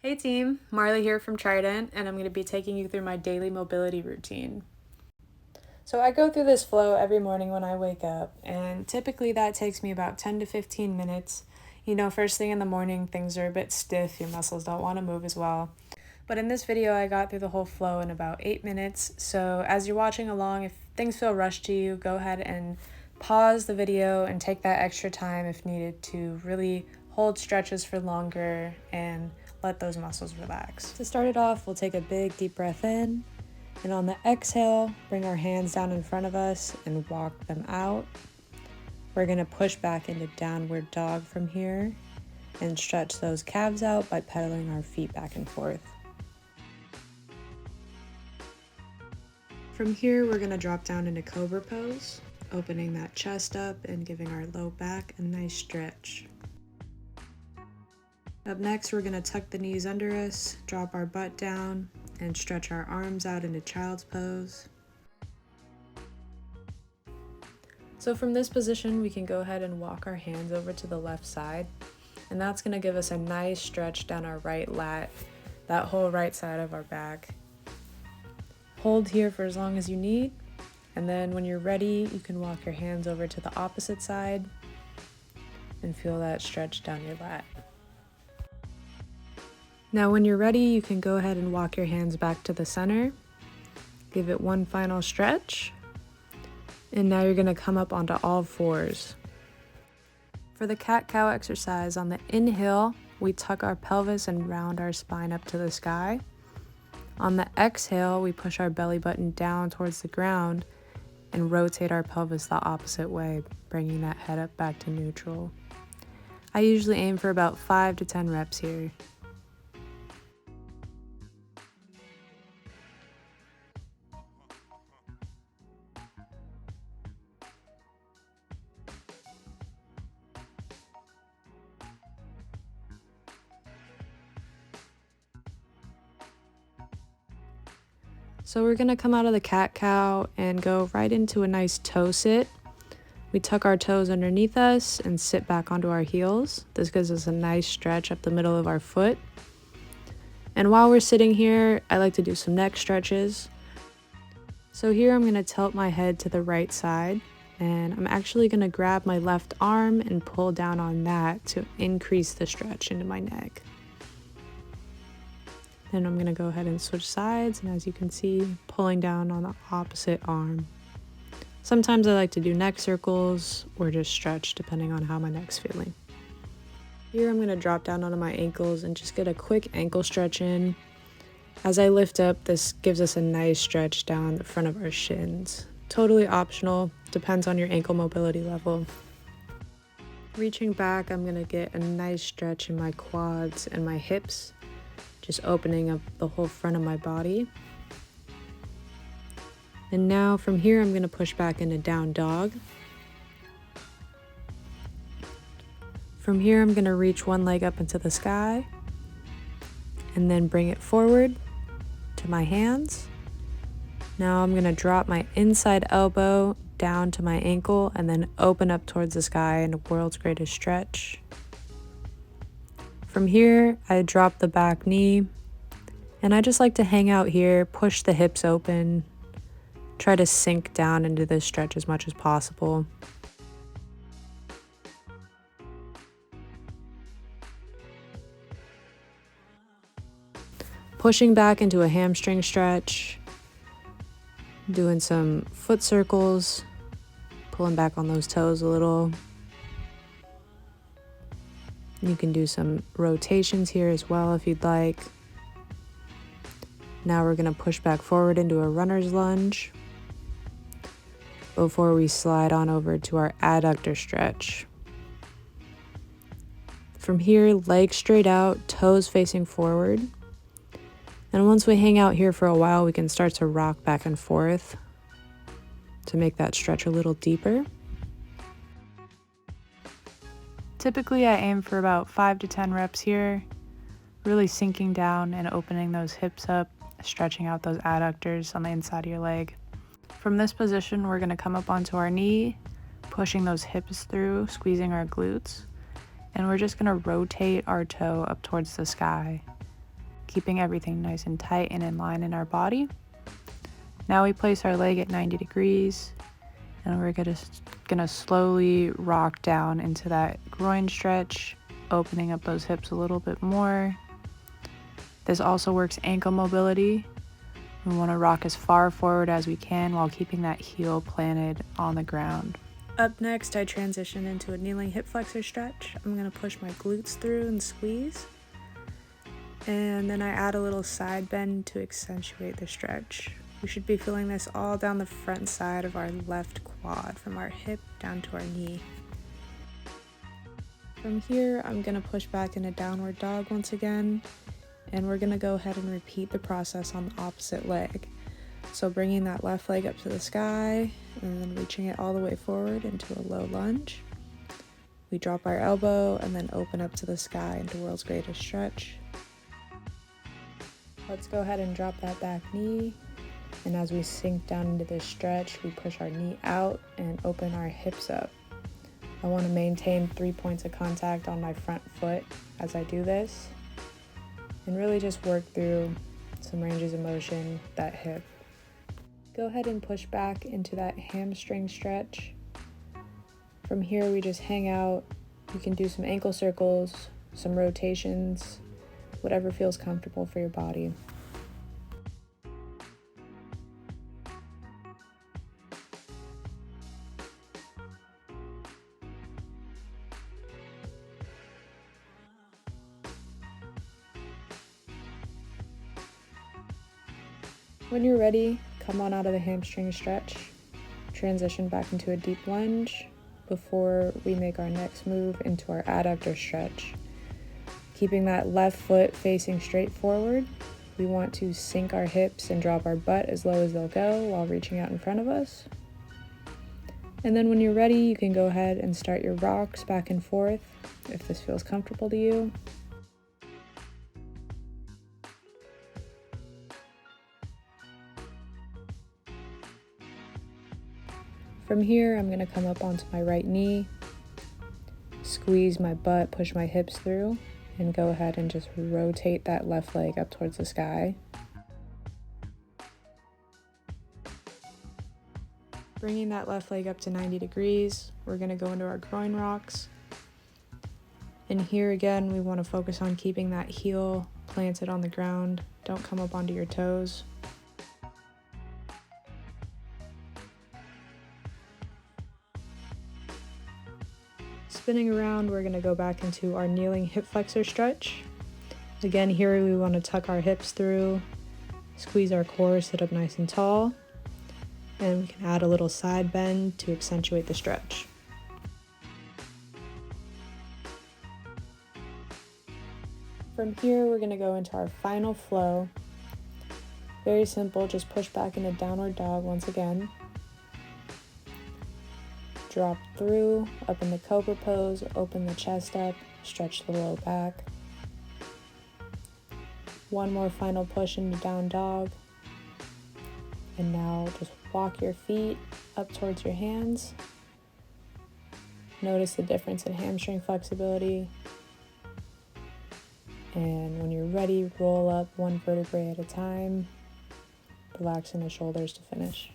Hey team, Marley here from Trident, and I'm going to be taking you through my daily mobility routine. So I go through this flow every morning when I wake up, and typically that takes me about 10 to 15 minutes. First thing in the morning, things are a bit stiff, your muscles don't want to move as well. But in this video, I got through the whole flow in about 8 minutes. So as you're watching along, if things feel rushed to you, go ahead and pause the video and take that extra time if needed to really hold stretches for longer and let those muscles relax. To start it off, we'll take a big deep breath in, and on the exhale, bring our hands down in front of us and walk them out. We're gonna push back into downward dog from here and stretch those calves out by pedaling our feet back and forth. From here, we're gonna drop down into cobra pose, opening that chest up and giving our low back a nice stretch. Up next, we're gonna tuck the knees under us, drop our butt down, and stretch our arms out into child's pose. So from this position, we can go ahead and walk our hands over to the left side, and that's gonna give us a nice stretch down our right lat, that whole right side of our back. Hold here for as long as you need, and then when you're ready, you can walk your hands over to the opposite side and feel that stretch down your lat. Now when you're ready, you can go ahead and walk your hands back to the center. Give it one final stretch. And now you're gonna come up onto all fours. For the cat-cow exercise, on the inhale, we tuck our pelvis and round our spine up to the sky. On the exhale, we push our belly button down towards the ground and rotate our pelvis the opposite way, bringing that head up back to neutral. I usually aim for about 5 to 10 reps here. So we're gonna come out of the cat-cow and go right into a nice toe sit. We tuck our toes underneath us and sit back onto our heels. This gives us a nice stretch up the middle of our foot. And while we're sitting here, I like to do some neck stretches. So here I'm gonna tilt my head to the right side, and I'm actually gonna grab my left arm and pull down on that to increase the stretch into my neck. Then I'm gonna go ahead and switch sides, and as you can see, pulling down on the opposite arm. Sometimes I like to do neck circles or just stretch depending on how my neck's feeling. Here I'm gonna drop down onto my ankles and just get a quick ankle stretch in. As I lift up, this gives us a nice stretch down the front of our shins. Totally optional, depends on your ankle mobility level. Reaching back, I'm gonna get a nice stretch in my quads and my hips, just opening up the whole front of my body. And now from here, I'm gonna push back into down dog. From here, I'm gonna reach one leg up into the sky and then bring it forward to my hands. Now I'm gonna drop my inside elbow down to my ankle and then open up towards the sky in a world's greatest stretch. From here, I drop the back knee, and I just like to hang out here, push the hips open, try to sink down into this stretch as much as possible. Pushing back into a hamstring stretch, doing some foot circles, pulling back on those toes a little. You can do some rotations here as well if you'd like. Now we're gonna push back forward into a runner's lunge before we slide on over to our adductor stretch. From here, legs straight out, toes facing forward. And once we hang out here for a while, we can start to rock back and forth to make that stretch a little deeper. Typically, I aim for about 5 to 10 reps here, really sinking down and opening those hips up, stretching out those adductors on the inside of your leg. From this position, we're gonna come up onto our knee, pushing those hips through, squeezing our glutes, and we're just gonna rotate our toe up towards the sky. keeping everything nice and tight and in line in our body. Now we place our leg at 90 degrees, and we're gonna slowly rock down into that groin stretch, opening up those hips a little bit more. This also works ankle mobility. We want to rock as far forward as we can while keeping that heel planted on the ground. Up next, I transition into a kneeling hip flexor stretch. I'm going to push my glutes through and squeeze. And then I add a little side bend to accentuate the stretch. We should be feeling this all down the front side of our left quad, from our hip down to our knee. From here, I'm going to push back into downward dog once again. And we're going to go ahead and repeat the process on the opposite leg. So bringing that left leg up to the sky and then reaching it all the way forward into a low lunge. We drop our elbow and then open up to the sky into world's greatest stretch. Let's go ahead and drop that back knee. And as we sink down into this stretch, we push our knee out and open our hips up. I want to maintain 3 points of contact on my front foot as I do this. And really just work through some ranges of motion, that hip. Go ahead and push back into that hamstring stretch. From here, we just hang out. You can do some ankle circles, some rotations, whatever feels comfortable for your body. When you're ready, come on out of the hamstring stretch, transition back into a deep lunge before we make our next move into our adductor stretch. Keeping that left foot facing straight forward, we want to sink our hips and drop our butt as low as they'll go while reaching out in front of us. And then when you're ready, you can go ahead and start your rocks back and forth if this feels comfortable to you. From here, I'm going to come up onto my right knee, squeeze my butt, push my hips through, and go ahead and just rotate that left leg up towards the sky. Bringing that left leg up to 90 degrees, we're going to go into our groin rocks. And here again, we want to focus on keeping that heel planted on the ground. Don't come up onto your toes. Spinning around, we're going to go back into our kneeling hip flexor stretch. Again, here we want to tuck our hips through, squeeze our core, sit up nice and tall, and we can add a little side bend to accentuate the stretch. From here, we're going to go into our final flow. Very simple, just push back into downward dog once again. Drop through, up in the cobra pose, open the chest up, stretch the low back. One more final push into down dog. And now just walk your feet up towards your hands. Notice the difference in hamstring flexibility. And when you're ready, roll up one vertebrae at a time, relaxing the shoulders to finish.